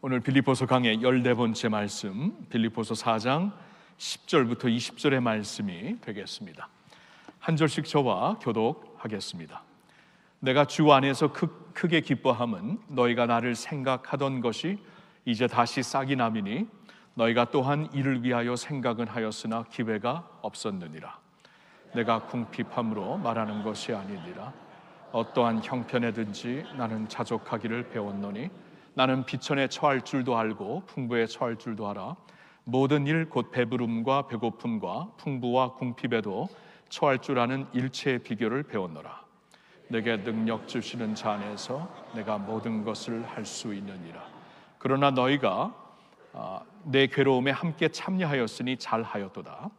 오늘 빌립보서 강의 14번째 말씀, 빌립보서 4장 10절부터 20절의 말씀이 되겠습니다. 한 절씩 저와 교독하겠습니다. 내가 주 안에서 크게 기뻐함은 너희가 나를 생각하던 것이 이제 다시 싹이 나미니 너희가 또한 이를 위하여 생각은 하였으나 기회가 없었느니라. 내가 궁핍함으로 말하는 것이 아니니라. 어떠한 형편에든지 나는 자족하기를 배웠노니 나는 비천에 처할 줄도 알고 풍부에 처할 줄도 알아. 모든 일 곧 배부름과 배고픔과 풍부와 궁핍에도 처할 줄 아는 일체의 비결을 배웠노라. 내게 능력 주시는 자 안에서 내가 모든 것을 할 수 있느니라. 그러나 너희가 내 괴로움에 함께 참여하였으니 잘하였도다.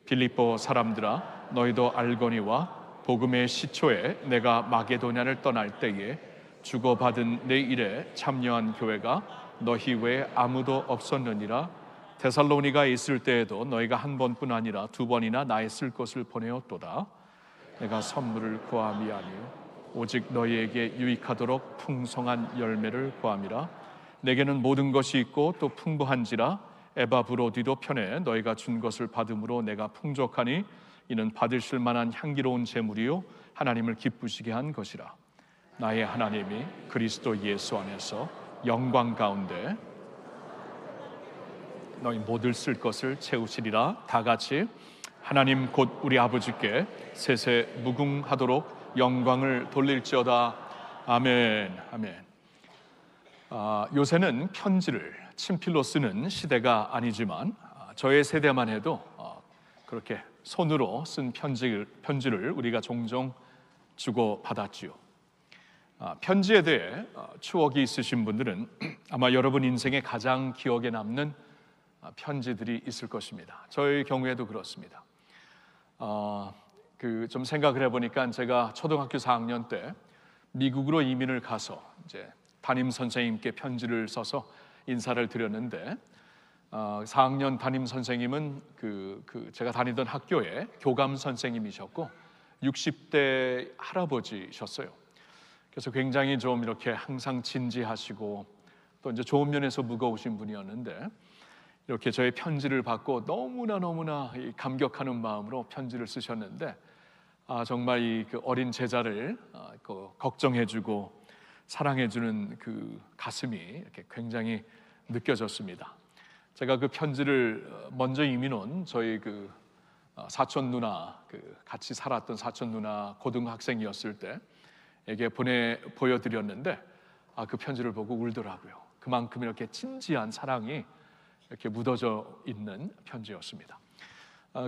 빌립보 사람들아, 너희도 알거니와 복음의 시초에 내가 마게도냐를 떠날 때에 주고받은 내 일에 참여한 교회가 너희 외에 아무도 없었느니라. 데살로니가에 있을 때에도 너희가 한 번뿐 아니라 두 번이나 나의 쓸 것을 보내었도다. 내가 선물을 구함이 아니요 오직 너희에게 유익하도록 풍성한 열매를 구함이라. 내게는 모든 것이 있고 또 풍부한지라. 에바브로디도 편에 너희가 준 것을 받음으로 내가 풍족하니 이는 받으실 만한 향기로운 제물이요 하나님을 기쁘시게 한 것이라. 나의 하나님이 그리스도 예수 안에서 영광 가운데 너희 모두 쓸 것을 채우시리라. 다 같이 하나님 곧 우리 아버지께 세세 무궁하도록 영광을 돌릴지어다. 아멘. 아멘. 요새는 편지를 친필로 쓰는 시대가 아니지만 저의 세대만 해도 그렇게 손으로 쓴 편지를 우리가 종종 주고받았지요. 편지에 대해 추억이 있으신 분들은 아마 여러분 인생에 가장 기억에 남는 편지들이 있을 것입니다. 저의 경우에도 그렇습니다. 좀 생각을 해보니까 제가 초등학교 4학년 때 미국으로 이민을 가서 이제 담임 선생님께 편지를 써서 인사를 드렸는데 4학년 담임 선생님은 제가 다니던 학교의 교감 선생님이셨고 60대 할아버지셨어요. 그래서 굉장히 좀 이렇게 항상 진지하시고 또 이제 좋은 면에서 무거우신 분이었는데 이렇게 저의 편지를 받고 너무나 감격하는 마음으로 편지를 쓰셨는데 정말 이 어린 제자를 걱정해주고 사랑해주는 그 가슴이 이렇게 굉장히 느껴졌습니다. 제가 그 편지를 먼저 이민 온 저희 사촌 누나, 같이 살았던 사촌 누나 고등학생이었을 때에게 보여드렸는데 그 편지를 보고 울더라고요. 그만큼 이렇게 진지한 사랑이 이렇게 묻어져 있는 편지였습니다.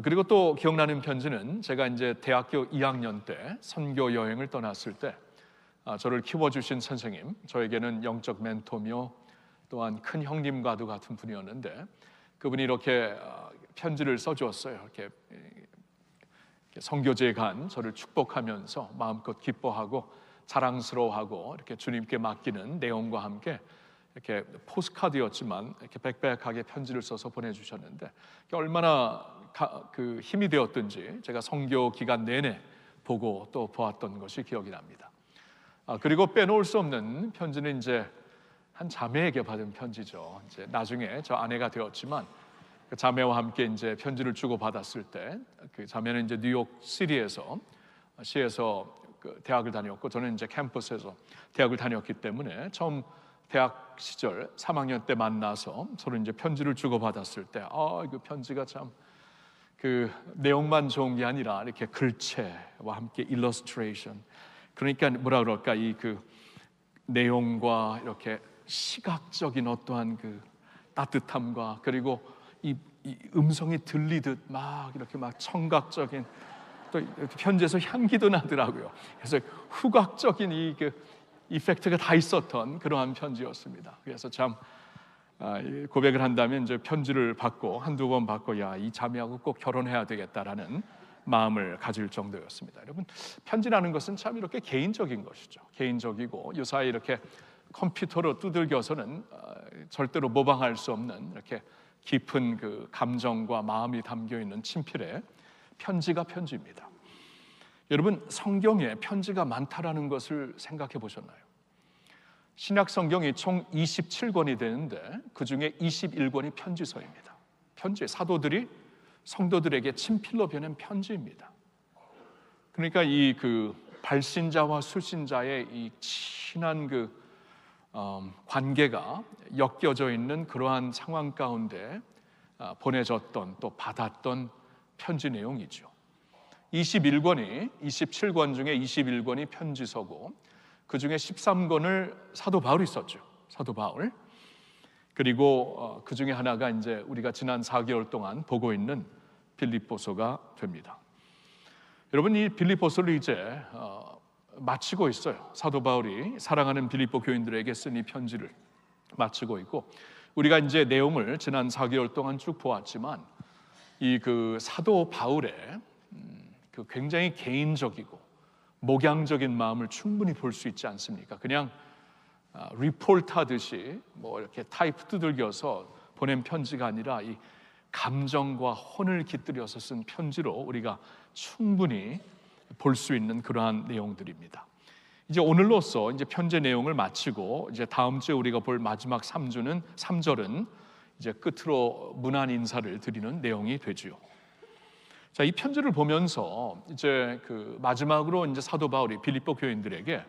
그리고 또 기억나는 편지는 제가 이제 대학교 2학년 때 선교 여행을 떠났을 때 저를 키워주신 선생님, 저에게는 영적 멘토며 또한 큰 형님과도 같은 분이었는데 그분이 이렇게 편지를 써주었어요. 이렇게 선교지에 간 저를 축복하면서 마음껏 기뻐하고 자랑스러워하고 이렇게 주님께 맡기는 내용과 함께 이렇게 포스카드였지만 이렇게 빽빽하게 편지를 써서 보내주셨는데 얼마나 힘이 되었든지 제가 선교 기간 내내 보고 또 보았던 것이 기억이 납니다. 그리고 빼놓을 수 없는 편지는 이제 한 자매에게 받은 편지죠. 이제 나중에 저 아내가 되었지만 그 자매와 함께 이제 편지를 주고 받았을 때 그 자매는 이제 뉴욕 시에서 대학을 다녔고 저는 이제 캠퍼스에서 대학을 다녔기 때문에 처음 대학 시절 3학년 때 만나서 서로 이제 편지를 주고 받았을 때 그 편지가 참 그 내용만 좋은 게 아니라 이렇게 글체와 함께 illustration, 그러니까 뭐라 그럴까 이 내용과 이렇게 시각적인 어떠한 따뜻함과 그리고 이 음성이 들리듯 이렇게 청각적인 또 편지에서 향기도 나더라고요. 그래서 후각적인 이펙트가 다 있었던 그러한 편지였습니다. 그래서 참 고백을 한다면 이제 편지를 받고 한두 번 받고 이 자매하고 꼭 결혼해야 되겠다라는 마음을 가질 정도였습니다. 여러분, 편지라는 것은 참 이렇게 개인적인 것이죠. 개인적이고 요사이 이렇게 컴퓨터로 두들겨서는 절대로 모방할 수 없는 이렇게 깊은 감정과 마음이 담겨 있는 친필의 편지가 편지입니다. 여러분, 성경에 편지가 많다라는 것을 생각해 보셨나요? 신약 성경이 총 27권이 되는데 그 중에 21권이 편지서입니다. 편지, 사도들이 성도들에게 친필로 보낸 편지입니다. 그러니까 이 발신자와 수신자의 이 친한 관계가 엮여져 있는 그러한 상황 가운데 보내졌던, 또 받았던 편지 내용이죠. 27권 중에 21권이 편지서고 그 중에 13권을 사도 바울이 썼죠. 사도 바울. 그리고 그 중에 하나가 이제 우리가 지난 4개월 동안 보고 있는 빌립보서가 됩니다. 여러분, 이 빌립보서를 이제 마치고 있어요. 사도 바울이 사랑하는 빌립보 교인들에게 쓴 이 편지를 마치고 있고, 우리가 이제 내용을 지난 4개월 동안 쭉 보았지만 이 사도 바울의 굉장히 개인적이고 목양적인 마음을 충분히 볼 수 있지 않습니까? 그냥 리포트 하듯이 뭐 이렇게 타이프 두들겨서 보낸 편지가 아니라 이 감정과 혼을 깃들여서 쓴 편지로 우리가 충분히 볼 수 있는 그러한 내용들입니다. 이제 오늘로써 이제 편지 내용을 마치고 이제 다음 주에 우리가 볼 마지막 3절은 이제 끝으로 문안 인사를 드리는 내용이 되지요. 자, 이 편지를 보면서 이제 마지막으로 이제 사도 바울이 빌립보 교인들에게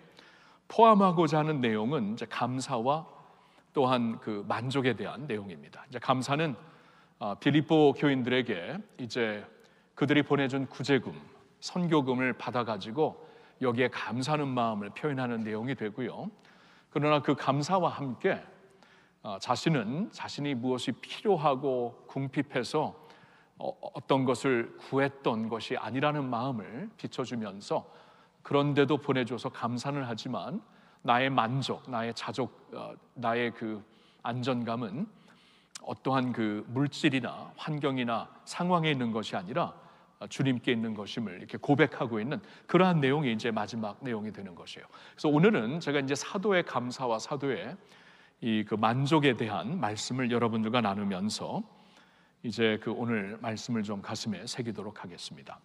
포함하고자 하는 내용은 이제 감사와 또한 만족에 대한 내용입니다. 이제 감사는 빌립보 교인들에게 이제 그들이 보내준 구제금, 선교금을 받아가지고 여기에 감사하는 마음을 표현하는 내용이 되고요. 그러나 그 감사와 함께 자신이 무엇이 필요하고 궁핍해서 어떤 것을 구했던 것이 아니라는 마음을 비춰주면서 그런데도 보내줘서 감사는 하지만 나의 만족, 나의 자족, 나의 안전감은 어떠한 물질이나 환경이나 상황에 있는 것이 아니라 주님께 있는 것임을 이렇게 고백하고 있는 그러한 내용이 이제 마지막 내용이 되는 것이에요. 그래서 오늘은 제가 이제 사도의 감사와 사도의 만족에 대한 말씀을 여러분들과 나누면서 이제 오늘 말씀을 좀 가슴에 새기도록 하겠습니다.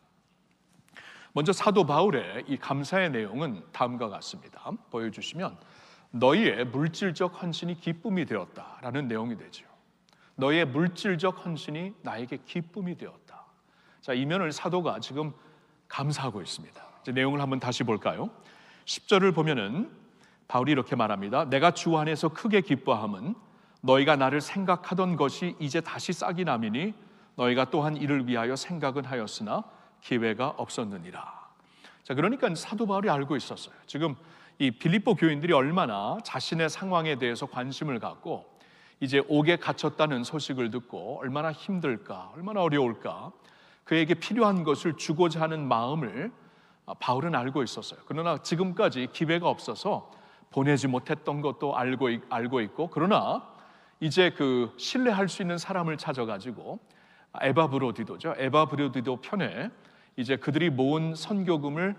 먼저 사도 바울의 이 감사의 내용은 다음과 같습니다. 보여주시면 너희의 물질적 헌신이 기쁨이 되었다라는 내용이 되죠. 너희의 물질적 헌신이 나에게 기쁨이 되었다. 자, 이면을 사도가 지금 감사하고 있습니다. 이제 내용을 한번 다시 볼까요? 10절을 보면은 바울이 이렇게 말합니다. 내가 주 안에서 크게 기뻐함은 너희가 나를 생각하던 것이 이제 다시 싹이 나미니 너희가 또한 이를 위하여 생각은 하였으나 기회가 없었느니라. 자, 그러니까 사도 바울이 알고 있었어요. 지금 이 빌립보 교인들이 얼마나 자신의 상황에 대해서 관심을 갖고 이제 옥에 갇혔다는 소식을 듣고 얼마나 힘들까, 얼마나 어려울까, 그에게 필요한 것을 주고자 하는 마음을 바울은 알고 있었어요. 그러나 지금까지 기회가 없어서 보내지 못했던 것도 알고 있고, 그러나 이제 신뢰할 수 있는 사람을 찾아가지고 에바브로디도죠. 에바브로디도 편에 이제 그들이 모은 선교금을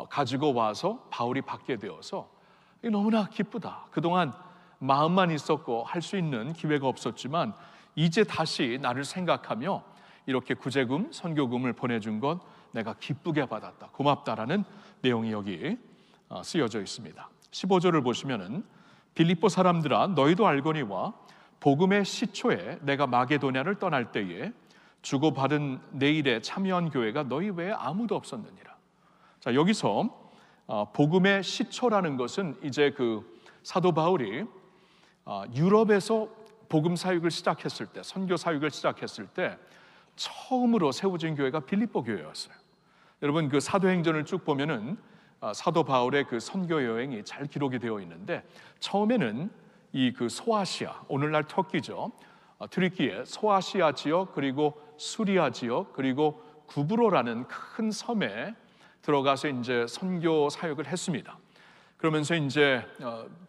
가지고 와서 바울이 받게 되어서 너무나 기쁘다. 그동안 마음만 있었고 할 수 있는 기회가 없었지만 이제 다시 나를 생각하며 이렇게 구제금, 선교금을 보내준 것 내가 기쁘게 받았다, 고맙다라는 내용이 여기 쓰여져 있습니다. 15절을 보시면은 빌립보 사람들아 너희도 알거니와 복음의 시초에 내가 마게도냐를 떠날 때에 주고받은 내 일에 참여한 교회가 너희 외에 아무도 없었느니라. 자, 여기서 복음의 시초라는 것은 이제 사도 바울이 유럽에서 복음 사역을 시작했을 때, 선교 사역을 시작했을 때 처음으로 세워진 교회가 빌립보 교회였어요. 여러분 사도행전을 쭉 보면은 사도 바울의 선교 여행이 잘 기록이 되어 있는데 처음에는 이 소아시아, 오늘날 터키죠, 트리키의 소아시아 지역, 그리고 수리아 지역, 그리고 구브로라는 큰 섬에 들어가서 이제 선교 사역을 했습니다. 그러면서 이제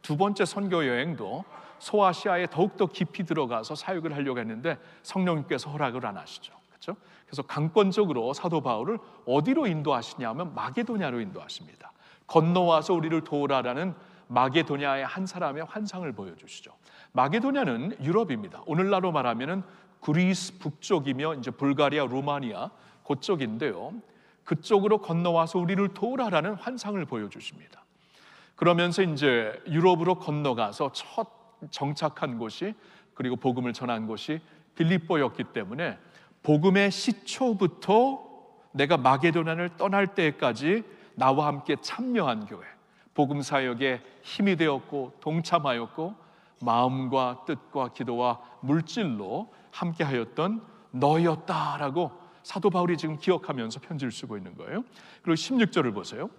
두 번째 선교 여행도 소아시아에 더욱더 깊이 들어가서 사역을 하려고 했는데 성령님께서 허락을 안 하시죠. 그렇죠? 그래서 강권적으로 사도 바울을 어디로 인도하시냐면 마게도냐로 인도하십니다. 건너와서 우리를 도우라라는 마게도냐의 한 사람의 환상을 보여주시죠. 마게도냐는 유럽입니다. 오늘날로 말하면은 그리스 북쪽이며 이제 불가리아, 루마니아 그쪽인데요. 그쪽으로 건너와서 우리를 도우라라는 환상을 보여주십니다. 그러면서 이제 유럽으로 건너가서 첫 정착한 곳이, 그리고 복음을 전한 곳이 빌립보였기 때문에 복음의 시초부터 내가 마게도냐를 떠날 때까지 나와 함께 참여한 교회, 복음 사역에 힘이 되었고 동참하였고 마음과 뜻과 기도와 물질로 함께하였던 너희였다라고 사도 바울이 지금 기억하면서 편지를 쓰고 있는 거예요. 그리고 16절을 보세요.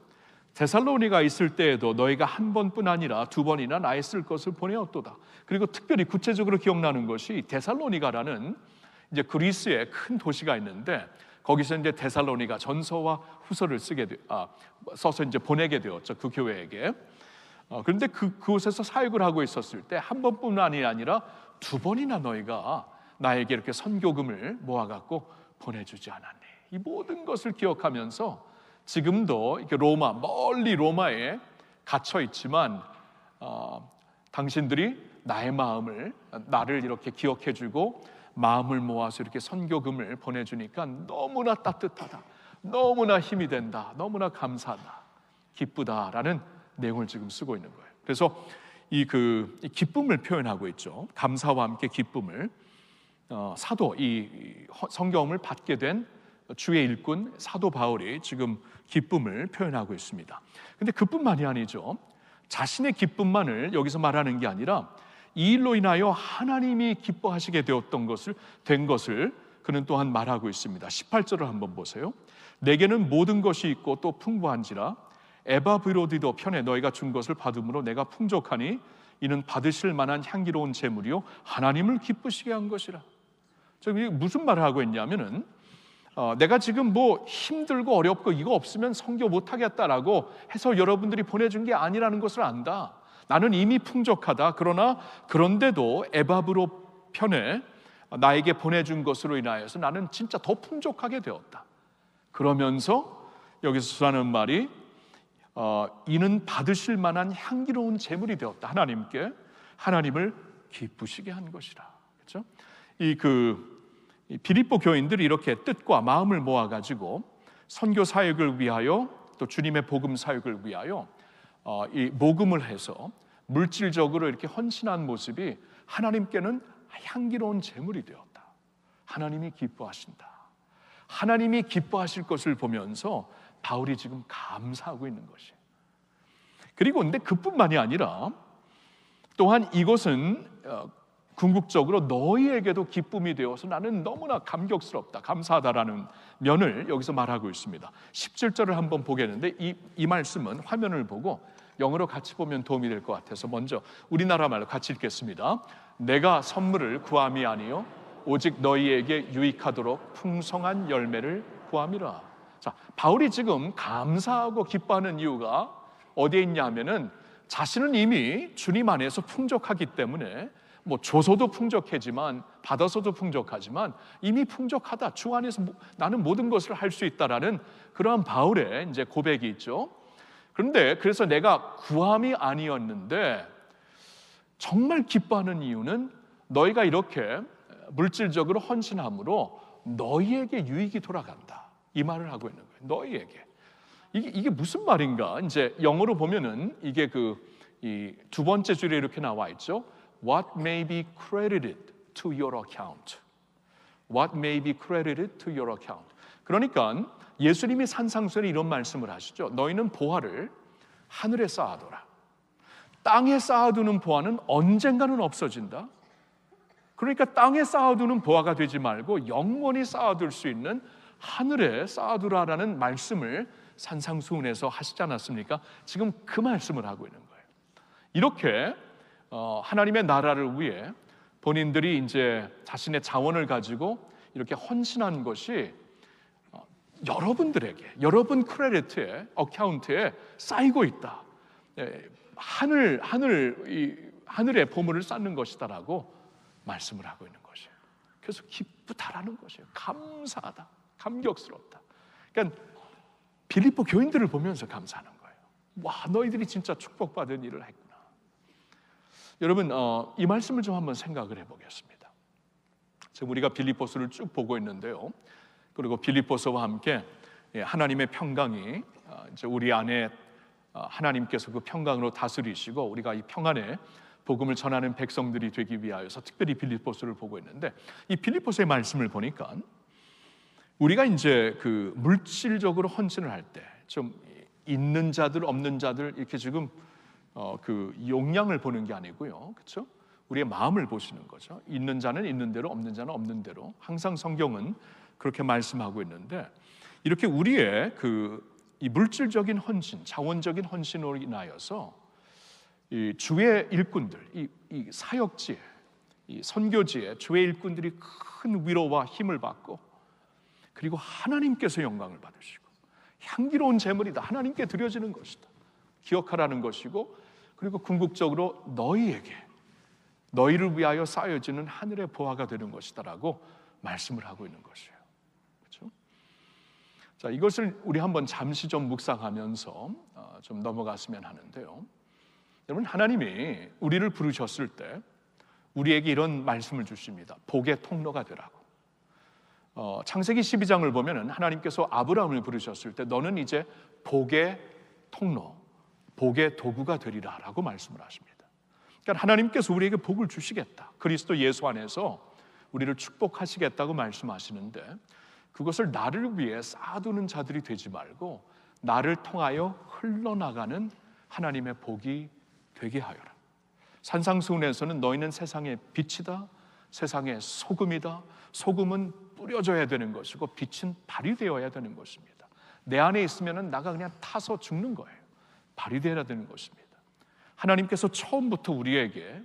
데살로니가 있을 때에도 너희가 한 번뿐 아니라 두 번이나 나의 쓸 것을 보내었도다. 그리고 특별히 구체적으로 기억나는 것이 데살로니가라는 이제 그리스의 큰 도시가 있는데, 거기서 이제 데살로니가 전서와 후서를 써서 이제 보내게 되었죠, 그 교회에게. 그런데 그곳에서 사역을 하고 있었을 때 한 번뿐만이 아니라 두 번이나 너희가 나에게 이렇게 선교금을 모아갖고 보내주지 않았니? 이 모든 것을 기억하면서 지금도 이렇게 멀리 로마에 갇혀 있지만 당신들이 나를 이렇게 기억해주고 마음을 모아서 이렇게 선교금을 보내주니까 너무나 따뜻하다, 너무나 힘이 된다, 너무나 감사하다, 기쁘다라는 내용을 지금 쓰고 있는 거예요. 그래서 이 기쁨을 표현하고 있죠. 감사와 함께 기쁨을. 이 성경을 받게 된 주의 일꾼 사도 바울이 지금 기쁨을 표현하고 있습니다. 근데 그뿐만이 아니죠. 자신의 기쁨만을 여기서 말하는 게 아니라 이 일로 인하여 하나님이 기뻐하시게 된 것을 그는 또한 말하고 있습니다. 18절을 한번 보세요. 내게는 모든 것이 있고 또 풍부한지라 에바브로디도 편에 너희가 준 것을 받음으로 내가 풍족하니 이는 받으실 만한 향기로운 제물이요 하나님을 기쁘시게 한 것이라. 무슨 말을 하고 있냐면은 내가 지금 뭐 힘들고 어렵고 이거 없으면 선교 못하겠다라고 해서 여러분들이 보내준 게 아니라는 것을 안다. 나는 이미 풍족하다. 그런데도 에바브로 편에 나에게 보내준 것으로 인하여서 나는 진짜 더 풍족하게 되었다. 그러면서 여기서 쓰는 말이 이는 받으실 만한 향기로운 제물이 되었다. 하나님께 하나님을 기쁘시게 한 것이라. 그렇죠? 이 빌립보 교인들이 이렇게 뜻과 마음을 모아가지고 선교 사역을 위하여 또 주님의 복음 사역을 위하여 이 모금을 해서 물질적으로 이렇게 헌신한 모습이 하나님께는 향기로운 제물이 되었다. 하나님이 기뻐하신다. 하나님이 기뻐하실 것을 보면서 바울이 지금 감사하고 있는 것이에요. 그리고 근데 그뿐만이 아니라 또한 이것은 궁극적으로 너희에게도 기쁨이 되어서 나는 너무나 감격스럽다, 감사하다라는 면을 여기서 말하고 있습니다. 17절을 한번 보겠는데 이 말씀은 화면을 보고 영어로 같이 보면 도움이 될 것 같아서 먼저 우리나라 말로 같이 읽겠습니다. 내가 선물을 구함이 아니요 오직 너희에게 유익하도록 풍성한 열매를 구함이라. 자, 바울이 지금 감사하고 기뻐하는 이유가 어디에 있냐면은 자신은 이미 주님 안에서 풍족하기 때문에 뭐 줘서도 풍족하지만 받아서도 풍족하지만 이미 풍족하다. 주 안에서 나는 모든 것을 할 수 있다라는 그러한 바울의 이제 고백이 있죠. 그런데 그래서 내가 구함이 아니었는데 정말 기뻐하는 이유는 너희가 이렇게 물질적으로 헌신함으로 너희에게 유익이 돌아간다. 이 말을 하고 있는 거예요. 너희에게. 이게 무슨 말인가? 이제 영어로 보면은 이게 이 두 번째 줄에 이렇게 나와 있죠. What may be credited to your account. What may be credited to your account. 그러니까 예수님이 산상수훈에 이런 말씀을 하시죠. 너희는 보화를 하늘에 쌓아둬라. 땅에 쌓아두는 보화는 언젠가는 없어진다. 그러니까 땅에 쌓아두는 보화가 되지 말고 영원히 쌓아둘 수 있는 하늘에 쌓아두라라는 말씀을 산상수훈에서 하시지 않았습니까? 지금 그 말씀을 하고 있는 거예요. 이렇게 하나님의 나라를 위해 본인들이 이제 자신의 자원을 가지고 이렇게 헌신한 것이 여러분들에게, 여러분 크레디트에, 어카운트에 쌓이고 있다. 하늘의 보물을 쌓는 것이다라고 말씀을 하고 있는 것이에요. 그래서 기쁘다라는 것이에요. 감사하다, 감격스럽다. 그러니까 빌립보 교인들을 보면서 감사하는 거예요. 와, 너희들이 진짜 축복받은 일을 했구나. 여러분, 이 말씀을 좀 한번 생각을 해보겠습니다. 지금 우리가 빌립보서를 쭉 보고 있는데요. 그리고 빌립보서와 함께 하나님의 평강이 이제 우리 안에 하나님께서 그 평강으로 다스리시고 우리가 이 평안에 복음을 전하는 백성들이 되기 위하여서 특별히 빌립보서를 보고 있는데, 이 빌립보서의 말씀을 보니까 우리가 이제 그 물질적으로 헌신을 할 때 좀 있는 자들 없는 자들 이렇게 지금 그 용량을 보는 게 아니고요, 그렇죠? 우리의 마음을 보시는 거죠. 있는 자는 있는 대로, 없는 자는 없는 대로. 항상 성경은 그렇게 말씀하고 있는데, 이렇게 우리의 이 물질적인 헌신, 자원적인 헌신으로 인하여서 이 주의 일꾼들, 이 사역지에, 이 선교지에 주의 일꾼들이 큰 위로와 힘을 받고, 그리고 하나님께서 영광을 받으시고, 향기로운 제물이다, 하나님께 드려지는 것이다, 기억하라는 것이고, 그리고 궁극적으로 너희를 위하여 쌓여지는 하늘의 보화가 되는 것이다라고 말씀을 하고 있는 것이에요. 그렇죠? 자, 이것을 우리 한번 잠시 좀 묵상하면서 좀 넘어갔으면 하는데요. 여러분, 하나님이 우리를 부르셨을 때 우리에게 이런 말씀을 주십니다. 복의 통로가 되라고. 창세기 12장을 보면은 하나님께서 아브라함을 부르셨을 때 너는 이제 복의 통로, 복의 도구가 되리라라고 말씀을 하십니다. 그러니까 하나님께서 우리에게 복을 주시겠다, 그리스도 예수 안에서 우리를 축복하시겠다고 말씀하시는데, 그것을 나를 위해 쌓아두는 자들이 되지 말고 나를 통하여 흘러나가는 하나님의 복이 되게 하여라. 산상수훈에서는 너희는 세상의 빛이다, 세상의 소금이다. 소금은 뿌려져야 되는 것이고 빛은 발이 되어야 되는 것입니다. 내 안에 있으면 나가 그냥 타서 죽는 거예요. 발이 되어야 되는 것입니다. 하나님께서 처음부터 우리에게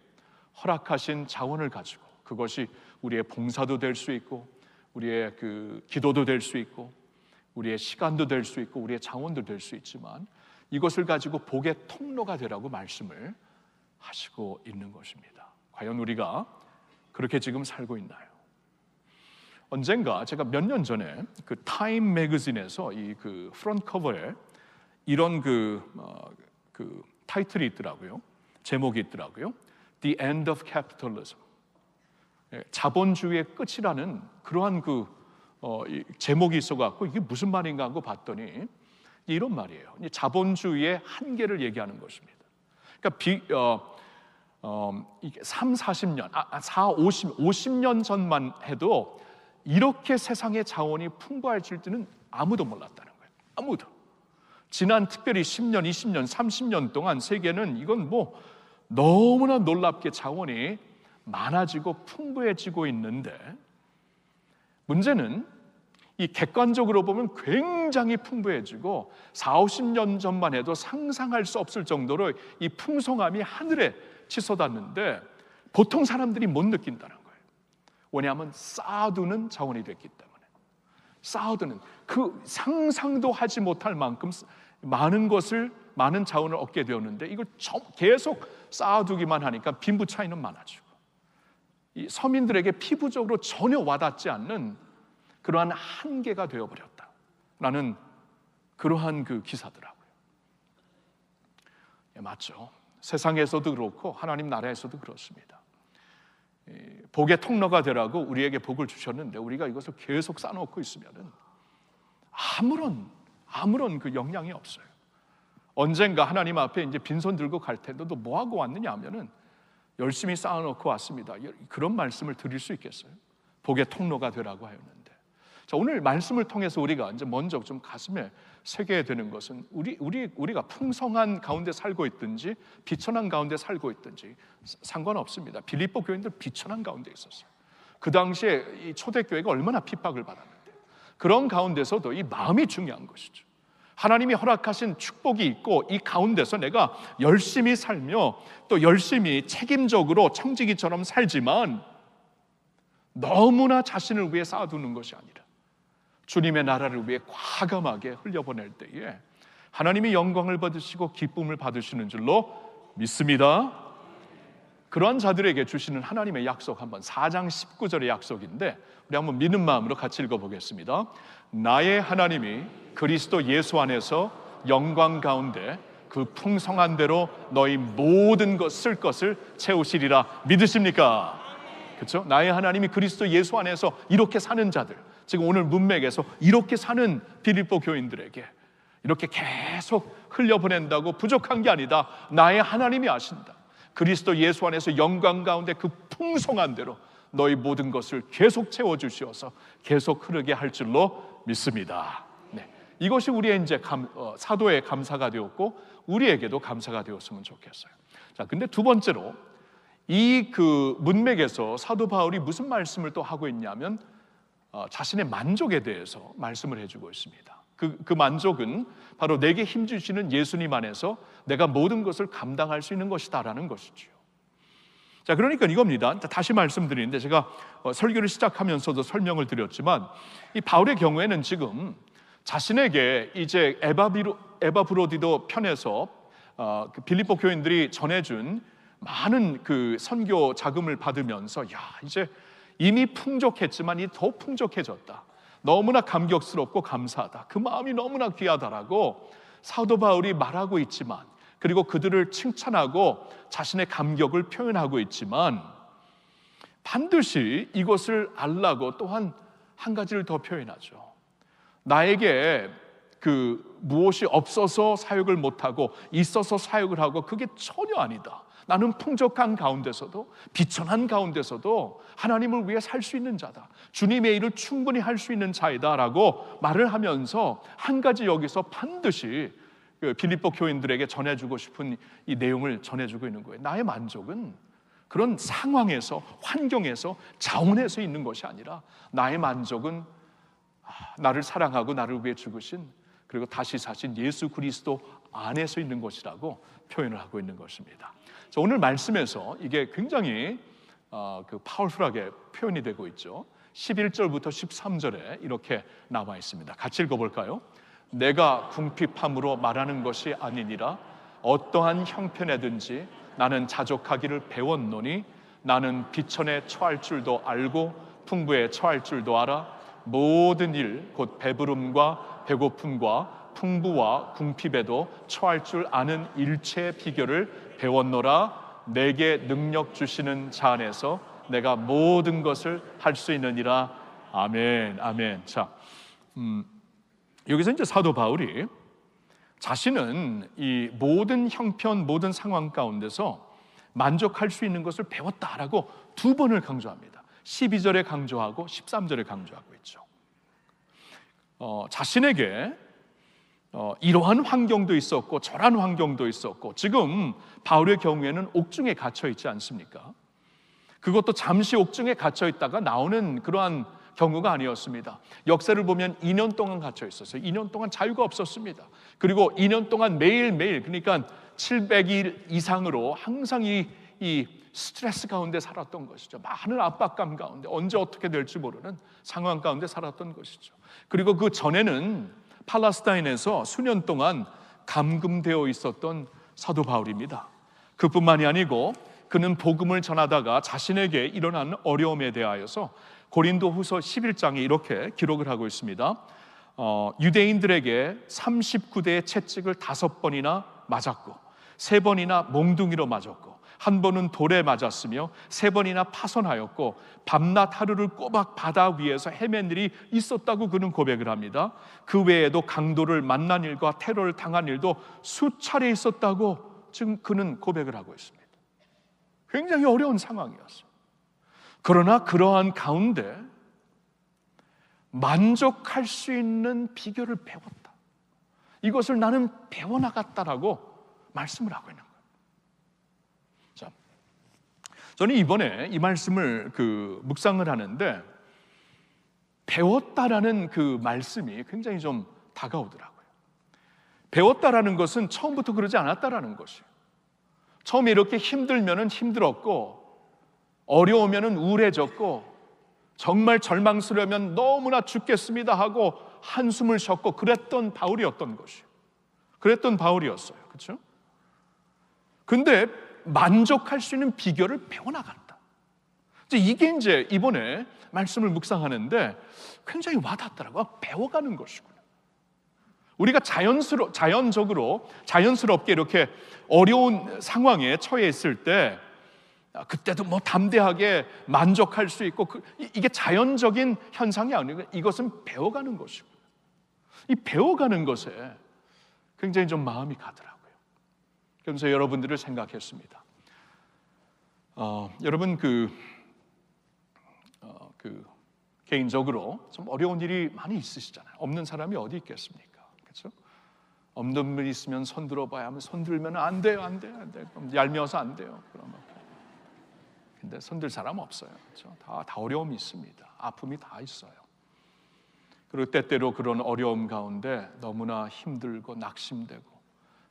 허락하신 자원을 가지고, 그것이 우리의 봉사도 될 수 있고, 우리의 그 기도도 될 수 있고, 우리의 시간도 될 수 있고, 우리의 자원도 될 수 있지만, 이것을 가지고 복의 통로가 되라고 말씀을 하시고 있는 것입니다. 과연 우리가 그렇게 지금 살고 있나요? 언젠가 제가 몇 년 전에 그 타임 매거진에서 이 그 프론트 커버에 이런 그 타이틀이 있더라고요. 제목이 있더라고요. The End of Capitalism. 자본주의의 끝이라는 그러한 제목이 있어갖고 이게 무슨 말인가 하고 봤더니 이런 말이에요. 자본주의의 한계를 얘기하는 것입니다. 그러니까 40년, 50년 전만 해도 이렇게 세상의 자원이 풍부해질 줄은 아무도 몰랐다는 거예요. 아무도. 지난 특별히 10년, 20년, 30년 동안 세계는 이건 너무나 놀랍게 자원이 많아지고 풍부해지고 있는데, 문제는 이 객관적으로 보면 굉장히 풍부해지고 40-50년 전만 해도 상상할 수 없을 정도로 이 풍성함이 하늘에 치솟았는데 보통 사람들이 못 느낀다는 거예요. 왜냐하면 쌓아두는 자원이 됐기 때문에. 쌓아두는, 그 상상도 하지 못할 만큼 많은 자원을 얻게 되었는데, 이걸 계속 쌓아두기만 하니까 빈부 차이는 많아지고, 이 서민들에게 피부적으로 전혀 와닿지 않는 그러한 한계가 되어버렸다라는 그러한 그 기사더라고요. 맞죠. 세상에서도 그렇고 하나님 나라에서도 그렇습니다. 복의 통로가 되라고 우리에게 복을 주셨는데 우리가 이것을 계속 쌓아놓고 있으면은 아무런 그 영향이 없어요. 언젠가 하나님 앞에 이제 빈손 들고 갈 텐데 너 뭐 하고 왔느냐 하면은 열심히 쌓아놓고 왔습니다. 그런 말씀을 드릴 수 있겠어요? 복의 통로가 되라고 하였는데. 자, 오늘 말씀을 통해서 우리가 이제 먼저 좀 가슴에 새겨야 되는 것은 우리가 풍성한 가운데 살고 있든지 비천한 가운데 살고 있든지 상관없습니다. 빌립보 교인들 비천한 가운데 있었어요. 그 당시에 이 초대교회가 얼마나 핍박을 받았는데, 그런 가운데서도 이 마음이 중요한 것이죠. 하나님이 허락하신 축복이 있고 이 가운데서 내가 열심히 살며 또 열심히 책임적으로 청지기처럼 살지만 너무나 자신을 위해 쌓아두는 것이 아니라 주님의 나라를 위해 과감하게 흘려보낼 때에 하나님이 영광을 받으시고 기쁨을 받으시는 줄로 믿습니다. 그러한 자들에게 주시는 하나님의 약속, 한번 4장 19절의 약속인데 우리 한번 믿는 마음으로 같이 읽어보겠습니다. 나의 하나님이 그리스도 예수 안에서 영광 가운데 그 풍성한 대로 너희 모든 쓸 것을 채우시리라. 믿으십니까? 그렇죠? 나의 하나님이 그리스도 예수 안에서 이렇게 사는 자들, 지금 오늘 문맥에서 이렇게 사는 빌립보 교인들에게 이렇게 계속 흘려보낸다고 부족한 게 아니다. 나의 하나님이 아신다. 그리스도 예수 안에서 영광 가운데 그 풍성한 대로 너희 모든 것을 계속 채워주시어서 계속 흐르게 할 줄로 믿습니다. 네. 이것이 우리의 이제 사도의 감사가 되었고 우리에게도 감사가 되었으면 좋겠어요. 자, 근데 두 번째로 이 그 문맥에서 사도 바울이 무슨 말씀을 또 하고 있냐면 자신의 만족에 대해서 말씀을 해주고 있습니다. 그 만족은 바로 내게 힘주시는 예수님 안에서 내가 모든 것을 감당할 수 있는 것이다라는 것이죠. 자, 그러니까 이겁니다. 다시 말씀드리는데 제가 설교를 시작하면서도 설명을 드렸지만 이 바울의 경우에는 지금 자신에게 이제 에바브로디도 편에서 그 빌립보 교인들이 전해준 많은 그 선교 자금을 받으면서 이제 이미 풍족했지만 이 더 풍족해졌다. 너무나 감격스럽고 감사하다. 그 마음이 너무나 귀하다라고 사도 바울이 말하고 있지만, 그리고 그들을 칭찬하고 자신의 감격을 표현하고 있지만 반드시 이것을 알라고 또한 한 가지를 더 표현하죠. 나에게 그 무엇이 없어서 사역을 못하고 있어서 사역을 하고 그게 전혀 아니다. 나는 풍족한 가운데서도 비천한 가운데서도 하나님을 위해 살 수 있는 자다. 주님의 일을 충분히 할 수 있는 자이다라고 말을 하면서 한 가지 여기서 반드시 빌립보 교인들에게 전해주고 싶은 이 내용을 전해주고 있는 거예요. 나의 만족은 그런 상황에서, 환경에서, 자원에서 있는 것이 아니라 나의 만족은 나를 사랑하고 나를 위해 죽으신, 그리고 다시 사신 예수 그리스도 안에서 있는 것이라고 표현을 하고 있는 것입니다. 자, 오늘 말씀에서 이게 굉장히 파워풀하게 표현이 되고 있죠. 11절부터 13절에 이렇게 나와 있습니다. 같이 읽어볼까요? 내가 궁핍함으로 말하는 것이 아니니라. 어떠한 형편에든지 나는 자족하기를 배웠노니 나는 비천에 처할 줄도 알고 풍부에 처할 줄도 알아. 모든 일 곧 배부름과 배고픔과 풍부와 궁핍에도 처할 줄 아는 일체의 비결을 배웠노라. 내게 능력 주시는 자 안에서 내가 모든 것을 할 수 있느니라. 아멘, 아멘. 자, 여기서 이제 사도 바울이 자신은 이 모든 형편, 모든 상황 가운데서 만족할 수 있는 것을 배웠다라고 두 번을 강조합니다. 12절에 강조하고 13절에 강조하고 있죠. 자신에게 이러한 환경도 있었고 저러한 환경도 있었고, 지금 바울의 경우에는 옥중에 갇혀 있지 않습니까? 그것도 잠시 옥중에 갇혀 있다가 나오는 그러한 경우가 아니었습니다. 역사를 보면 2년 동안 갇혀 있었어요. 2년 동안 자유가 없었습니다. 그리고 2년 동안 매일매일, 그러니까 700일 이상으로 항상 이 스트레스 가운데 살았던 것이죠. 많은 압박감 가운데 언제 어떻게 될지 모르는 상황 가운데 살았던 것이죠. 그리고 그 전에는 팔레스타인에서 수년 동안 감금되어 있었던 사도 바울입니다. 그뿐만이 아니고 그는 복음을 전하다가 자신에게 일어난 어려움에 대하여서 고린도후서 11장에 이렇게 기록을 하고 있습니다. 유대인들에게 39대의 채찍을 5번이나 맞았고 3번이나 몽둥이로 맞았고 1번은 돌에 맞았으며 3번이나 파손하였고 밤낮 하루를 꼬박 바다 위에서 헤맨 일이 있었다고 그는 고백을 합니다. 그 외에도 강도를 만난 일과 테러를 당한 일도 수차례 있었다고 지금 그는 고백을 하고 있습니다. 굉장히 어려운 상황이었어요. 그러나 그러한 가운데 만족할 수 있는 비결을 배웠다. 이것을 나는 배워나갔다라고 말씀을 하고 있는 거예요. 자, 저는 이번에 이 말씀을 묵상을 하는데 배웠다라는 그 말씀이 굉장히 좀 다가오더라고요. 배웠다라는 것은 처음부터 그러지 않았다라는 것이에요. 처음에 이렇게 힘들면은 힘들었고 어려우면은 우울해졌고 정말 절망스러우면 너무나 죽겠습니다 하고 한숨을 쉬었고 그랬던 바울이었던 것이에요. 그랬던 바울이었어요. 그렇죠? 근데 만족할 수 있는 비결을 배워나갔다. 이게 이제 이번에 말씀을 묵상하는데 굉장히 와닿더라고요. 배워가는 것이구나. 우리가 자연스럽게 이렇게 어려운 상황에 처해 있을 때 그때도 뭐 담대하게 만족할 수 있고 이게 자연적인 현상이 아니고 이것은 배워가는 것이고, 이 배워가는 것에 굉장히 좀 마음이 가더라고요. 그러면서 여러분들을 생각했습니다. 여러분 개인적으로 좀 어려운 일이 많이 있으시잖아요. 없는 사람이 어디 있겠습니까? 그렇죠? 없는 분이 있으면 손 들어봐야 하면 손 들면 안 돼요. 그럼 얄미워서 안 돼요. 그러면 근데 손 들 사람 없어요. 그렇죠? 다 어려움이 있습니다. 아픔이 다 있어요. 그리고 때때로 그런 어려움 가운데 너무나 힘들고 낙심되고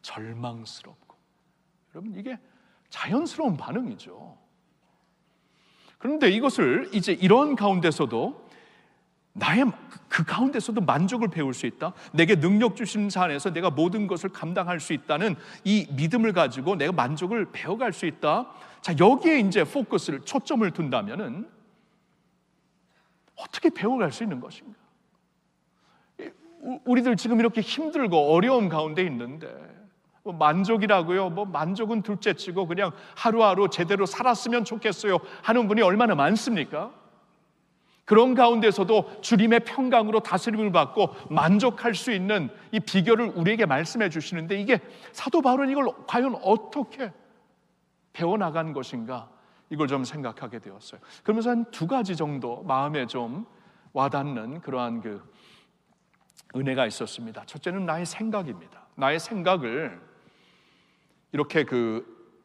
절망스럽고, 여러분 이게 자연스러운 반응이죠. 그런데 이것을 이제 이런 가운데서도 나의 그 가운데서도 만족을 배울 수 있다, 내게 능력 주신 자 안에서 내가 모든 것을 감당할 수 있다는 이 믿음을 가지고 내가 만족을 배워갈 수 있다. 자, 여기에 이제 포커스를, 초점을 둔다면은 어떻게 배워갈 수 있는 것인가? 우리들 지금 이렇게 힘들고 어려움 가운데 있는데 만족이라고요? 만족은 둘째치고 그냥 하루하루 제대로 살았으면 좋겠어요 하는 분이 얼마나 많습니까? 그런 가운데서도 주님의 평강으로 다스림을 받고 만족할 수 있는 이 비결을 우리에게 말씀해 주시는데, 이게 사도 바울은 이걸 과연 어떻게 배워나간 것인가, 이걸 좀 생각하게 되었어요. 그러면서 한 두 가지 정도 마음에 좀 와닿는 그러한 은혜가 있었습니다. 첫째는 나의 생각입니다. 나의 생각을 이렇게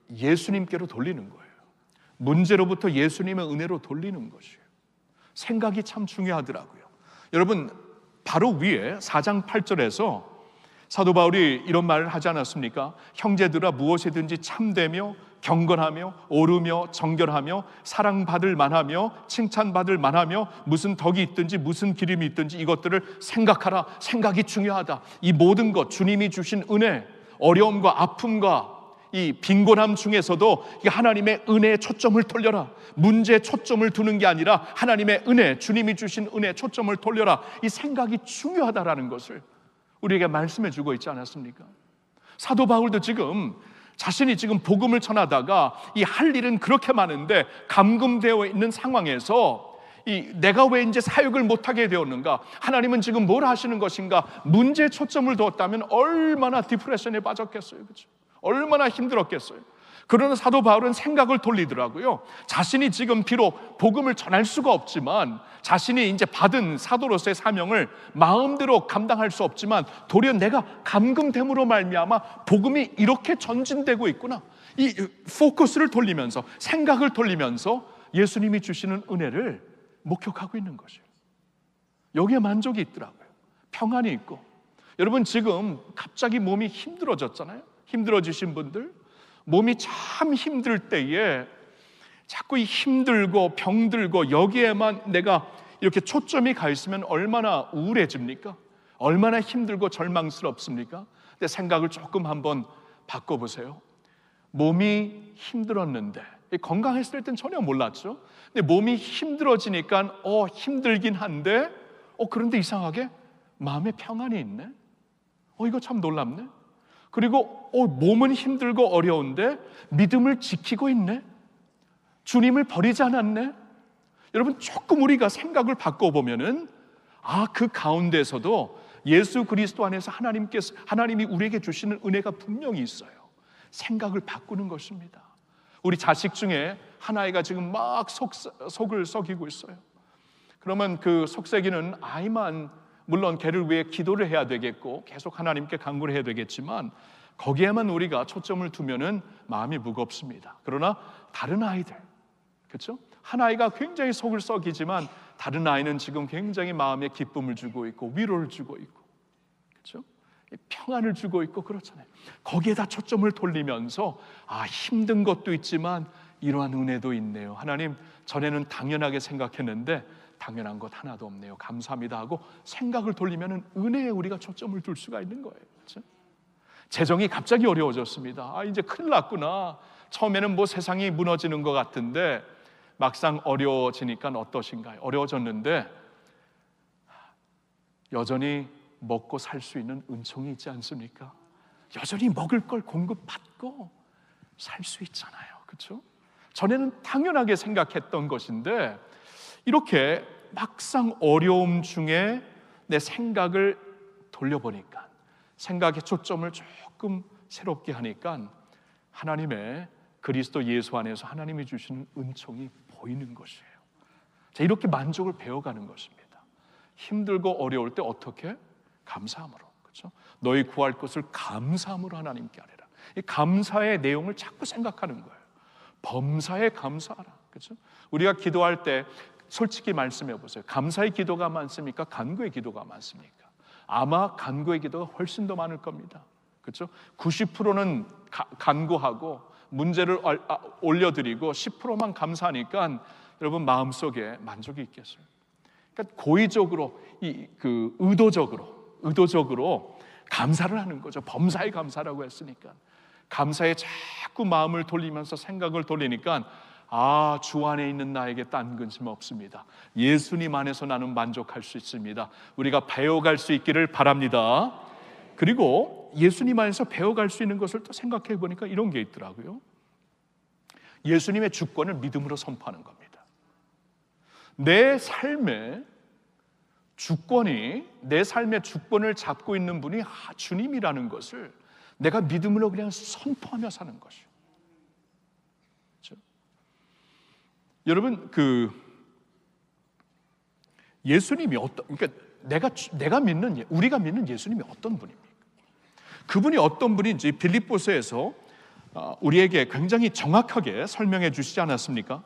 예수님께로 돌리는 거예요. 문제로부터 예수님의 은혜로 돌리는 것이에요. 생각이 참 중요하더라고요. 여러분, 바로 위에 4장 8절에서 사도 바울이 이런 말을 하지 않았습니까? 형제들아, 무엇이든지 참되며 경건하며 오르며 정결하며 사랑받을 만하며 칭찬받을 만하며 무슨 덕이 있든지 무슨 기름이 있든지 이것들을 생각하라. 생각이 중요하다. 이 모든 것, 주님이 주신 은혜, 어려움과 아픔과 이 빈곤함 중에서도 하나님의 은혜에 초점을 돌려라. 문제에 초점을 두는 게 아니라 하나님의 은혜, 주님이 주신 은혜에 초점을 돌려라. 이 생각이 중요하다라는 것을 우리에게 말씀해 주고 있지 않았습니까? 사도 바울도 지금 자신이 지금 복음을 전하다가 이 할 일은 그렇게 많은데 감금되어 있는 상황에서 내가 왜 이제 사역을 못하게 되었는가, 하나님은 지금 뭘 하시는 것인가, 문제에 초점을 두었다면 얼마나 디프레션에 빠졌겠어요. 그렇죠? 얼마나 힘들었겠어요. 그러나 사도 바울은 생각을 돌리더라고요. 자신이 지금 비록 복음을 전할 수가 없지만, 자신이 이제 받은 사도로서의 사명을 마음대로 감당할 수 없지만 도리어 내가 감금됨으로 말미암아 복음이 이렇게 전진되고 있구나, 이 포커스를 돌리면서, 생각을 돌리면서 예수님이 주시는 은혜를 목격하고 있는 것이에요. 여기에 만족이 있더라고요. 평안이 있고. 여러분, 지금 갑자기 몸이 힘들어졌잖아요. 힘들어지신 분들, 몸이 참 힘들 때에 자꾸 이 힘들고 병들고 여기에만 내가 이렇게 초점이 가 있으면 얼마나 우울해집니까? 얼마나 힘들고 절망스럽습니까? 근데 생각을 조금 한번 바꿔보세요. 몸이 힘들었는데, 건강했을 땐 전혀 몰랐죠. 근데 몸이 힘들어지니까 힘들긴 한데 그런데 이상하게 마음에 평안이 있네. 이거 참 놀랍네. 그리고 몸은 힘들고 어려운데 믿음을 지키고 있네. 주님을 버리지 않았네. 여러분, 조금 우리가 생각을 바꿔보면은 그 가운데서도 예수 그리스도 안에서 하나님이 우리에게 주시는 은혜가 분명히 있어요. 생각을 바꾸는 것입니다. 우리 자식 중에 하나이가 지금 막 속을 썩이고 있어요. 그러면 그 속썩이는 아이만 물론 걔를 위해 기도를 해야 되겠고 계속 하나님께 간구를 해야 되겠지만, 거기에만 우리가 초점을 두면은 마음이 무겁습니다. 그러나 다른 아이들, 그렇죠? 한 아이가 굉장히 속을 썩이지만 다른 아이는 지금 굉장히 마음에 기쁨을 주고 있고 위로를 주고 있고, 그렇죠? 평안을 주고 있고 그렇잖아요. 거기에다 초점을 돌리면서 힘든 것도 있지만 이러한 은혜도 있네요. 하나님, 전에는 당연하게 생각했는데 당연한 것 하나도 없네요. 감사합니다 하고 생각을 돌리면 은혜에 우리가 초점을 둘 수가 있는 거예요. 그렇죠? 재정이 갑자기 어려워졌습니다. 이제 큰일 났구나. 처음에는 세상이 무너지는 것 같은데 막상 어려워지니까 어떠신가요? 어려워졌는데 여전히 먹고 살 수 있는 은총이 있지 않습니까? 여전히 먹을 걸 공급받고 살 수 있잖아요. 그렇죠? 전에는 당연하게 생각했던 것인데 이렇게 막상 어려움 중에 내 생각을 돌려보니까 생각의 초점을 조금 새롭게 하니까 하나님의 그리스도 예수 안에서 하나님이 주시는 은총이 보이는 것이에요. 자, 이렇게 만족을 배워가는 것입니다. 힘들고 어려울 때 어떻게? 감사함으로. 그렇죠? 너희 구할 것을 감사함으로 하나님께 하리라. 이 감사의 내용을 자꾸 생각하는 거예요. 범사에 감사하라. 그렇죠? 우리가 기도할 때 솔직히 말씀해 보세요. 감사의 기도가 많습니까? 간구의 기도가 많습니까? 아마 간구의 기도가 훨씬 더 많을 겁니다. 그렇죠? 90%는 간구하고 문제를 올려드리고 10%만 감사하니까 여러분 마음속에 만족이 있겠어요. 그러니까 고의적으로 의도적으로 감사를 하는 거죠. 범사에 감사라고 했으니까 감사에 자꾸 마음을 돌리면서 생각을 돌리니까 주 안에 있는 나에게 딴 근심 없습니다. 예수님 안에서 나는 만족할 수 있습니다. 우리가 배워갈 수 있기를 바랍니다. 그리고 예수님 안에서 배워갈 수 있는 것을 또 생각해 보니까 이런 게 있더라고요. 예수님의 주권을 믿음으로 선포하는 겁니다. 내 삶의 주권을 잡고 있는 분이 주님이라는 것을 내가 믿음으로 그냥 선포하며 사는 것이요. 그렇죠? 여러분, 예수님이 그러니까 우리가 믿는 예수님이 어떤 분입니까? 그분이 어떤 분인지 빌립보서에서 우리에게 굉장히 정확하게 설명해 주시지 않았습니까?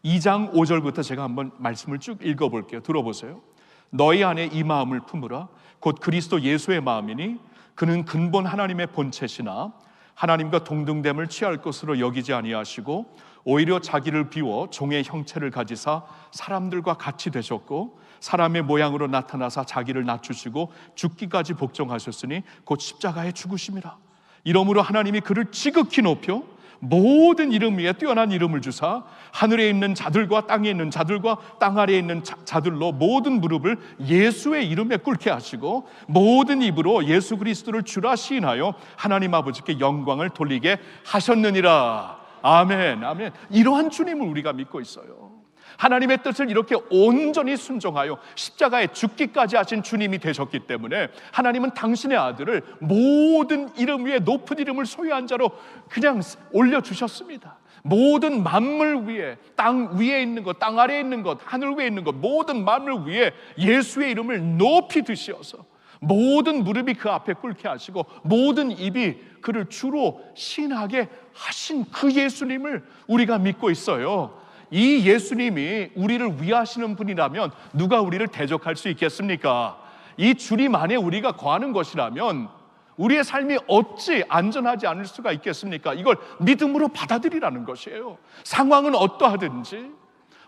2장 5절부터 제가 한번 말씀을 쭉 읽어볼게요. 들어보세요. 너희 안에 이 마음을 품으라. 곧 그리스도 예수의 마음이니 그는 근본 하나님의 본체시나 하나님과 동등됨을 취할 것으로 여기지 아니하시고 오히려 자기를 비워 종의 형체를 가지사 사람들과 같이 되셨고 사람의 모양으로 나타나사 자기를 낮추시고 죽기까지 복종하셨으니 곧 십자가에 죽으심이라. 이러므로 하나님이 그를 지극히 높여 모든 이름 위에 뛰어난 이름을 주사 하늘에 있는 자들과 땅에 있는 자들과 땅 아래에 있는 자들로 모든 무릎을 예수의 이름에 꿇게 하시고 모든 입으로 예수 그리스도를 주라 시인하여 하나님 아버지께 영광을 돌리게 하셨느니라. 아멘, 아멘. 이러한 주님을 우리가 믿고 있어요. 하나님의 뜻을 이렇게 온전히 순종하여 십자가에 죽기까지 하신 주님이 되셨기 때문에 하나님은 당신의 아들을 모든 이름 위에 높은 이름을 소유한 자로 그냥 올려주셨습니다. 모든 만물 위에, 땅 위에 있는 것, 땅 아래에 있는 것, 하늘 위에 있는 것, 모든 만물 위에 예수의 이름을 높이 드시어서 모든 무릎이 그 앞에 꿇게 하시고 모든 입이 그를 주로 시인하게 하신 그 예수님을 우리가 믿고 있어요. 이 예수님이 우리를 위하시는 분이라면 누가 우리를 대적할 수 있겠습니까? 이 주님 안에 우리가 거하는 것이라면 우리의 삶이 어찌 안전하지 않을 수가 있겠습니까? 이걸 믿음으로 받아들이라는 것이에요. 상황은 어떠하든지,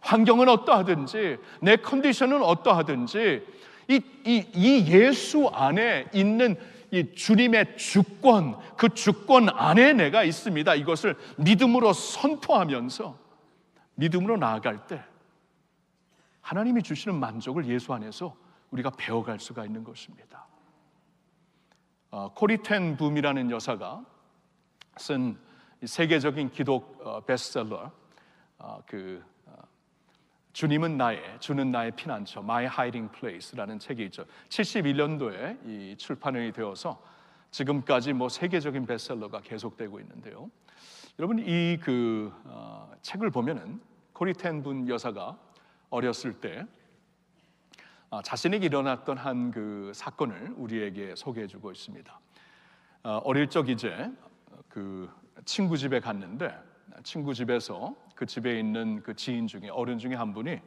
환경은 어떠하든지, 내 컨디션은 어떠하든지 이 예수 안에 있는 이 주님의 주권, 그 주권 안에 내가 있습니다. 이것을 믿음으로 선포하면서 믿음으로 나아갈 때 하나님이 주시는 만족을 예수 안에서 우리가 배워갈 수가 있는 것입니다. 코리 텐 붐이라는 여사가 쓴 세계적인 기독 베스트셀러 주는 나의 피난처 My Hiding Place라는 책이 있죠. 71년도에 이 출판이 되어서 지금까지 세계적인 베스트셀러가 계속되고 있는데요. 여러분 이 책을 보면은 코리 텐 분 여사가 어렸을 때 자신에게 일어났던 한 사건을 우리에게 소개해주고 있습니다. 어릴 적 이제 친구 집에 갔는데 친구 집에서 그 집에 있는 그 지인 중에 어른 중에 한 분이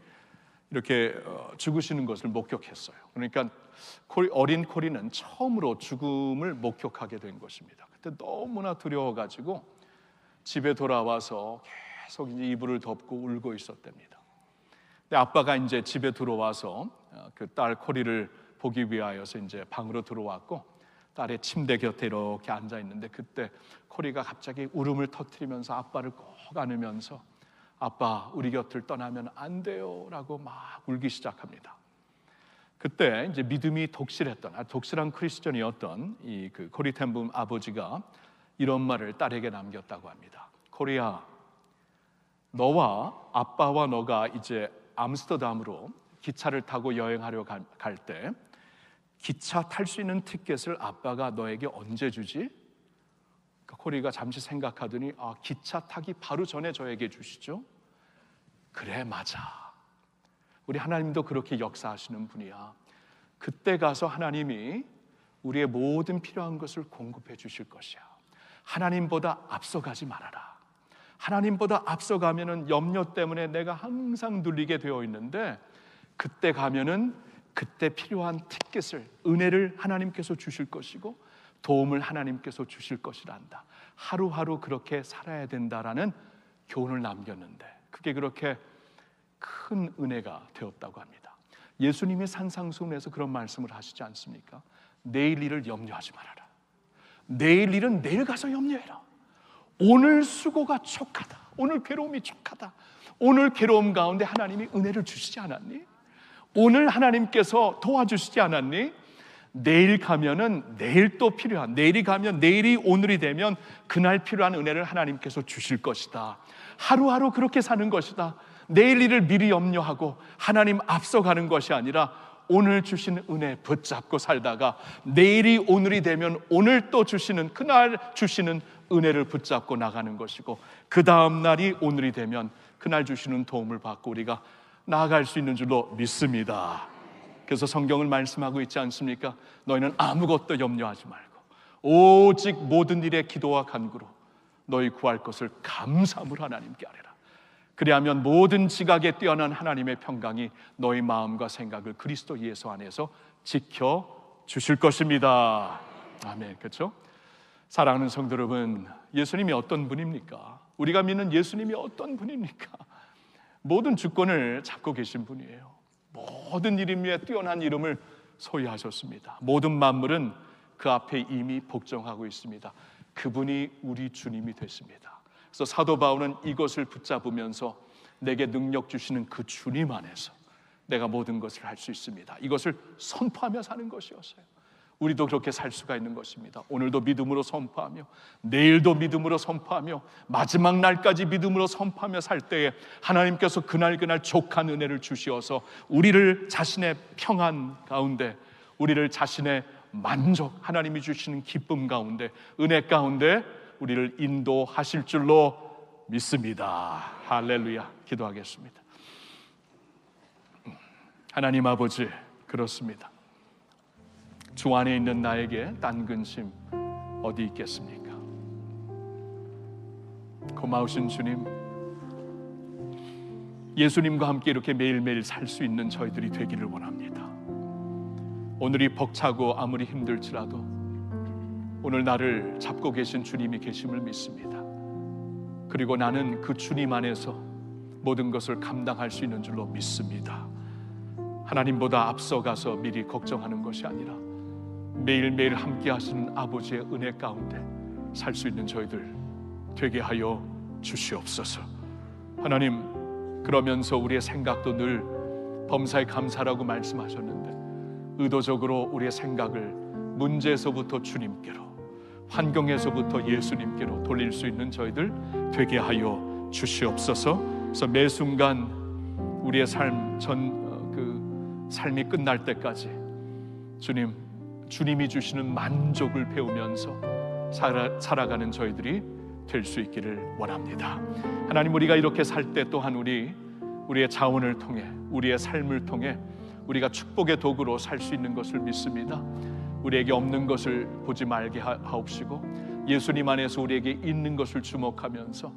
이렇게 죽으시는 것을 목격했어요. 그러니까 어린 코리는 처음으로 죽음을 목격하게 된 것입니다. 그때 너무나 두려워가지고 집에 돌아와서 계속 이제 이불을 덮고 울고 있었답니다. 근데 아빠가 이제 집에 들어와서 그 딸 코리를 보기 위하여서 이제 방으로 들어왔고 딸의 침대 곁에 이렇게 앉아 있는데 그때 코리가 갑자기 울음을 터뜨리면서 아빠를 꼭 안으면서 아빠 우리 곁을 떠나면 안 돼요라고 막 울기 시작합니다. 그때 이제 믿음이 독실한 크리스천이었던 이 코리 텐 붐 아버지가 이런 말을 딸에게 남겼다고 합니다. 코리야, 너와 아빠와 너가 이제 암스터담으로 기차를 타고 여행하려 갈 때 기차 탈 수 있는 티켓을 아빠가 너에게 언제 주지? 코리가 잠시 생각하더니 기차 타기 바로 전에 저에게 주시죠? 그래, 맞아. 우리 하나님도 그렇게 역사하시는 분이야. 그때 가서 하나님이 우리의 모든 필요한 것을 공급해 주실 것이야. 하나님보다 앞서가지 말아라. 하나님보다 앞서가면은 염려 때문에 내가 항상 눌리게 되어 있는데, 그때 가면은 그때 필요한 티켓을, 은혜를 하나님께서 주실 것이고 도움을 하나님께서 주실 것이란다. 하루하루 그렇게 살아야 된다라는 교훈을 남겼는데, 그게 그렇게 큰 은혜가 되었다고 합니다. 예수님이 산상수훈에서 그런 말씀을 하시지 않습니까? 내일 일을 염려하지 말아라. 내일 일은 내일 가서 염려해라. 오늘 수고가 촉하다. 오늘 괴로움이 촉하다. 오늘 괴로움 가운데 하나님이 은혜를 주시지 않았니? 오늘 하나님께서 도와주시지 않았니? 내일 가면은 내일 또 필요한, 내일이 가면 내일이 오늘이 되면 그날 필요한 은혜를 하나님께서 주실 것이다. 하루하루 그렇게 사는 것이다. 내일 일을 미리 염려하고 하나님 앞서가는 것이 아니라 오늘 주신 은혜 붙잡고 살다가 내일이 오늘이 되면 오늘 또 주시는, 그날 주시는 은혜를 붙잡고 나가는 것이고, 그 다음 날이 오늘이 되면 그날 주시는 도움을 받고 우리가 나아갈 수 있는 줄로 믿습니다. 그래서 성경을 말씀하고 있지 않습니까? 너희는 아무것도 염려하지 말고 오직 모든 일에 기도와 간구로 너희 구할 것을 감사함으로 하나님께 아뢰라. 그리하면 모든 지각에 뛰어난 하나님의 평강이 너희 마음과 생각을 그리스도 예수 안에서 지켜주실 것입니다. 아멘. 그렇죠? 사랑하는 성도 여러분, 예수님이 어떤 분입니까? 우리가 믿는 예수님이 어떤 분입니까? 모든 주권을 잡고 계신 분이에요. 모든 이름 위에 뛰어난 이름을 소유하셨습니다. 모든 만물은 그 앞에 이미 복종하고 있습니다. 그분이 우리 주님이 되십니다. 그래서 사도 바울은 이것을 붙잡으면서 내게 능력 주시는 그 주님 안에서 내가 모든 것을 할 수 있습니다. 이것을 선포하며 사는 것이었어요. 우리도 그렇게 살 수가 있는 것입니다. 오늘도 믿음으로 선포하며 내일도 믿음으로 선포하며 마지막 날까지 믿음으로 선포하며 살 때에 하나님께서 그날 족한 은혜를 주시어서 우리를 자신의 평안 가운데, 우리를 자신의 만족, 하나님이 주시는 기쁨 가운데, 은혜 가운데 우리를 인도하실 줄로 믿습니다. 할렐루야. 기도하겠습니다. 하나님 아버지, 그렇습니다. 주 안에 있는 나에게 딴 근심 어디 있겠습니까? 고마우신 주님, 예수님과 함께 이렇게 매일매일 살 수 있는 저희들이 되기를 원합니다. 오늘이 벅차고 아무리 힘들지라도 오늘 나를 잡고 계신 주님이 계심을 믿습니다. 그리고 나는 그 주님 안에서 모든 것을 감당할 수 있는 줄로 믿습니다. 하나님보다 앞서가서 미리 걱정하는 것이 아니라 매일매일 함께 하시는 아버지의 은혜 가운데 살 수 있는 저희들 되게 하여 주시옵소서. 하나님, 그러면서 우리의 생각도 늘 범사에 감사라고 말씀하셨는데, 의도적으로 우리의 생각을 문제에서부터 주님께로, 환경에서부터 예수님께로 돌릴 수 있는 저희들 되게 하여 주시옵소서. 그래서 매 순간 우리의 삶이 끝날 때까지 주님이 주시는 만족을 배우면서 살아가는 저희들이 될 수 있기를 원합니다. 하나님, 우리가 이렇게 살 때 또한 우리의 자원을 통해, 우리의 삶을 통해 우리가 축복의 도구로 살 수 있는 것을 믿습니다. 우리에게 없는 것을 보지 말게 하옵시고, 예수님 안에서 우리에게 있는 것을 주목하면서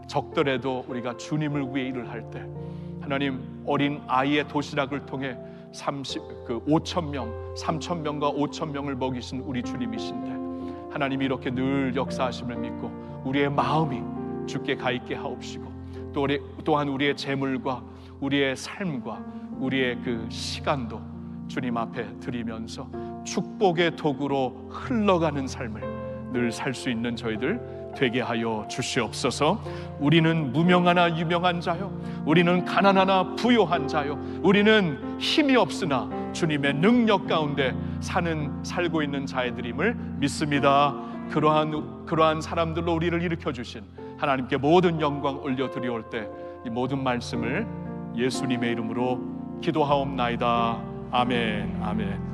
적더라도 우리가 주님을 위해 일을 할 때, 하나님, 어린 아이의 도시락을 통해 5,000명, 3,000명과 5,000명을 먹이신 우리 주님이신데, 하나님이 이렇게 늘 역사하심을 믿고 우리의 마음이 주께 가 있게 하옵시고, 또한 우리의 재물과 우리의 삶과 우리의 그 시간도 주님 앞에 드리면서 축복의 도구로 흘러가는 삶을 늘 살 수 있는 저희들 되게 하여 주시옵소서. 우리는 무명하나 유명한 자요, 우리는 가난하나 부요한 자요, 우리는 힘이 없으나 주님의 능력 가운데 살고 있는 자들임을 믿습니다. 그러한 사람들로 우리를 일으켜 주신 하나님께 모든 영광 올려드리올 때 이 모든 말씀을 예수님의 이름으로 기도하옵나이다. 아멘. 아멘.